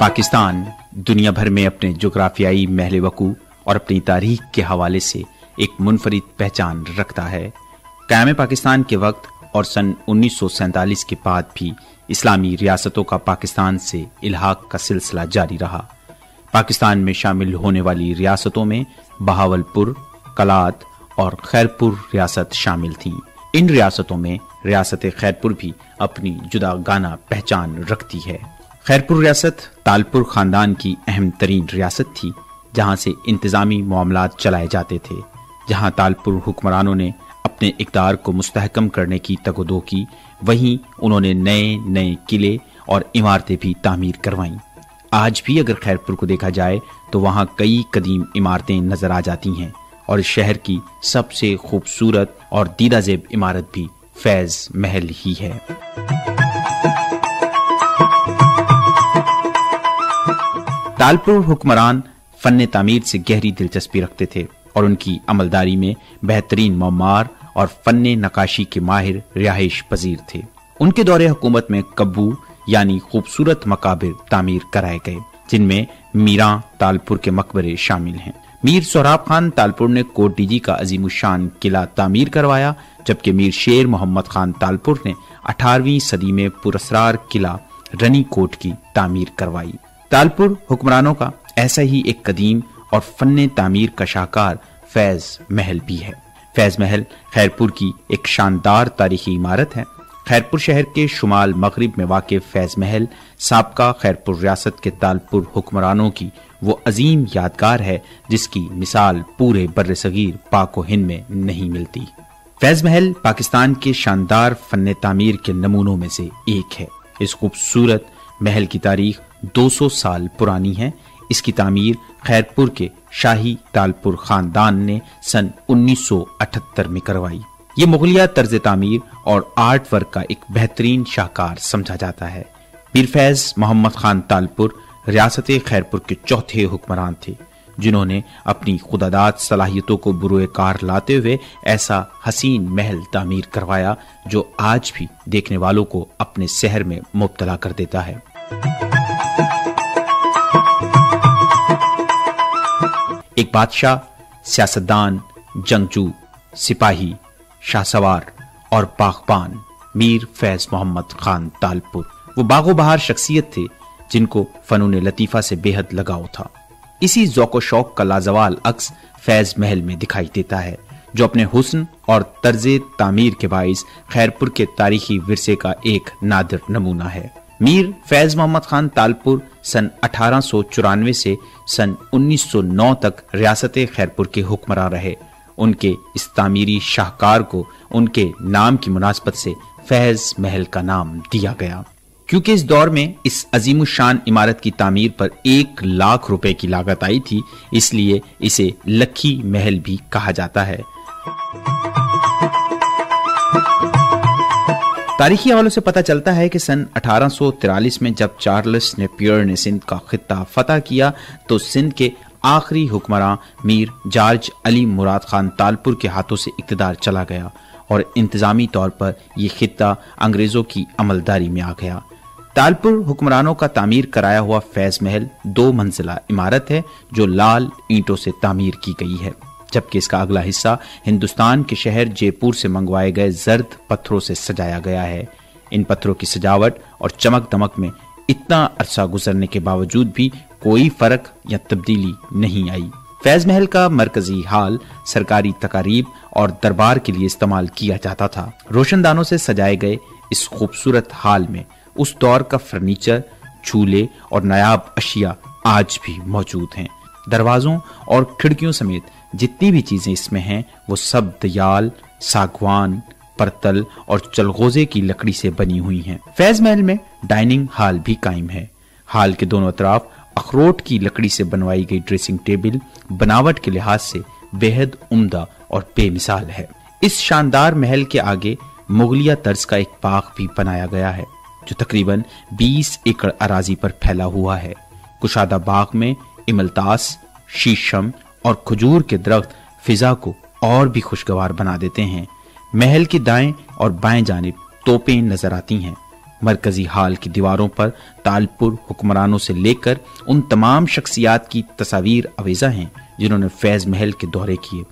پاکستان دنیا بھر میں اپنے جغرافیائی محل وقوع اور اپنی تاریخ کے حوالے سے ایک منفرد پہچان رکھتا ہے۔ قیام پاکستان کے وقت اور سن 1947 کے بعد بھی اسلامی ریاستوں کا پاکستان سے الحاق کا سلسلہ جاری رہا۔ پاکستان میں شامل ہونے والی ریاستوں میں بہاولپور، کلات اور خیرپور ریاست شامل تھیں۔ ان ریاستوں میں ریاست خیرپور بھی اپنی جداگانہ پہچان رکھتی ہے۔ خیرپور ریاست تالپور خاندان کی اہم ترین ریاست تھی، جہاں سے انتظامی معاملات چلائے جاتے تھے۔ جہاں تالپور حکمرانوں نے اپنے اقدار کو مستحکم کرنے کی تگ و دو کی، وہیں انہوں نے نئے قلعے اور عمارتیں بھی تعمیر کروائیں۔ آج بھی اگر خیرپور کو دیکھا جائے تو وہاں کئی قدیم عمارتیں نظر آ جاتی ہیں، اور اس شہر کی سب سے خوبصورت اور دیدہ زیب عمارت بھی فیض محل ہی ہے۔ تالپور حکمران فن تعمیر سے گہری دلچسپی رکھتے تھے اور ان کی عملداری میں بہترین معمار اور فن نقاشی کے ماہر رہائش پذیر تھے۔ ان کے دور حکومت میں قبو یعنی خوبصورت مقابر تعمیر کرائے گئے، جن میں میراں تالپور کے مقبرے شامل ہیں۔ میر سہراب خان تالپور نے کوٹ ڈیجی کا عظیم الشان قلعہ تعمیر کروایا، جبکہ میر شیر محمد خان تالپور نے 18ویں صدی میں پراسرار قلعہ رنی کوٹ کی تعمیر کروائی۔ تالپور حکمرانوں کا ایسا ہی ایک قدیم اور فن تعمیر کا شاہکار فیض محل بھی ہے۔ فیض محل خیرپور کی ایک شاندار تاریخی عمارت ہے۔ خیرپور شہر کے شمال مغرب میں واقع فیض محل سابقہ خیرپور ریاست کے تالپور حکمرانوں کی وہ عظیم یادگار ہے جس کی مثال پورے بر صغیر پاک و ہند میں نہیں ملتی۔ فیض محل پاکستان کے شاندار فن تعمیر کے نمونوں میں سے ایک ہے۔ اس خوبصورت محل کی تاریخ 200 سال پرانی ہے۔ اس کی تعمیر خیرپور کے شاہی تالپور خاندان نے سن 1978 میں کروائی۔ یہ مغلیہ طرز تعمیر اور آرٹ ورک کا ایک بہترین شاہکار سمجھا جاتا ہے۔ میر فیض محمد خان تالپور ریاست خیرپور کے چوتھے حکمران تھے، جنہوں نے اپنی خودداد صلاحیتوں کو بروئے کار لاتے ہوئے ایسا حسین محل تعمیر کروایا جو آج بھی دیکھنے والوں کو اپنے سحر میں مبتلا کر دیتا ہے۔ ایک بادشاہ، سیاستدان، جنگجو، سپاہی، شاہ سوار اور باغبان میر فیض محمد خان تالپور وہ باغ و بہار شخصیت تھے جن کو فنون لطیفہ سے بے حد لگاؤ تھا۔ اسی ذوق و شوق کا لازوال عکس فیض محل میں دکھائی دیتا ہے، جو اپنے حسن اور طرز تعمیر کے باعث خیرپور کے تاریخی ورثے کا ایک نادر نمونہ ہے۔ میر فیض محمد خان تالپور سن 1894 سے سن 1909 تک ریاست خیرپور کے حکمراں رہے۔ ان کے اس تعمیری شاہکار کو ان کے نام کی مناسبت سے فیض محل کا نام دیا گیا۔ کیونکہ اس دور میں اس عظیم الشان عمارت کی تعمیر پر 1 لاکھ روپے کی لاگت آئی تھی، اس لیے اسے لکھی محل بھی کہا جاتا ہے۔ تاریخی حوالوں سے پتہ چلتا ہے کہ سن 1843 میں جب چارلس نیپیئر نے سندھ کا خطہ فتح کیا تو سندھ کے آخری حکمراں میر جارج علی مراد خان تالپور کے ہاتھوں سے اقتدار چلا گیا اور انتظامی طور پر یہ خطہ انگریزوں کی عملداری میں آ گیا۔ تالپور حکمرانوں کا تعمیر کرایا ہوا فیض محل 2 منزلہ عمارت ہے جو لال اینٹوں سے تعمیر کی گئی ہے، جبکہ اس کا اگلا حصہ ہندوستان کے شہر جے پور سے منگوائے گئے زرد پتھروں سے سجایا گیا ہے۔ ان پتھروں کی سجاوٹ اور چمک دمک میں اتنا عرصہ گزرنے کے باوجود بھی کوئی فرق یا تبدیلی نہیں آئی۔ فیض محل کا مرکزی ہال سرکاری تقاریب اور دربار کے لیے استعمال کیا جاتا تھا۔ روشن دانوں سے سجائے گئے اس خوبصورت ہال میں اس دور کا فرنیچر، جھولے اور نایاب اشیاء آج بھی موجود ہیں۔ دروازوں اور کھڑکیوں سمیت جتنی بھی چیزیں اس میں ہیں وہ سب دیال، ساگوان، پرتل اور چلغوزے کی لکڑی سے بنی ہوئی ہیں۔ فیض محل میں ڈائننگ ہال بھی قائم ہے۔ ہال کے دونوں اطراف اخروٹ کی لکڑی سے بنوائی گئی ڈریسنگ ٹیبل بناوٹ کے لحاظ سے بے حد عمدہ اور بے مثال ہے۔ اس شاندار محل کے آگے مغلیہ طرز کا ایک باغ بھی بنایا گیا ہے جو تقریباً 20 ایکڑ اراضی پر پھیلا ہوا ہے۔ کشادہ باغ میں املتاس، شیشم اور کھجور کے درخت فضا کو اور بھی خوشگوار بنا دیتے ہیں۔ محل کی دائیں اور بائیں جانب توپیں نظر آتی ہیں۔ مرکزی ہال کی دیواروں پر تالپور حکمرانوں سے لے کر ان تمام شخصیات کی تصاویر آویزہ ہیں جنہوں نے فیض محل کے دورے کیے۔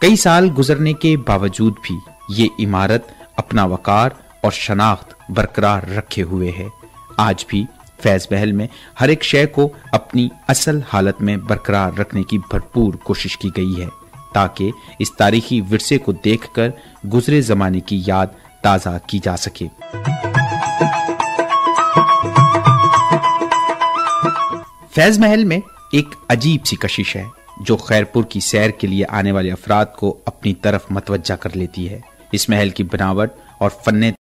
کئی سال گزرنے کے باوجود بھی یہ عمارت اپنا وقار اور شناخت برقرار رکھے ہوئے ہے۔ آج بھی فیض محل میں ہر ایک شے کو اپنی اصل حالت میں برقرار رکھنے کی بھرپور کوشش کی گئی ہے تاکہ اس تاریخی ورثے کو دیکھ کر گزرے زمانے کی یاد تازہ کی جا سکے۔ فیض محل میں ایک عجیب سی کشش ہے جو خیرپور کی سیر کے لیے آنے والے افراد کو اپنی طرف متوجہ کر لیتی ہے۔ اس محل کی بناوٹ اور فن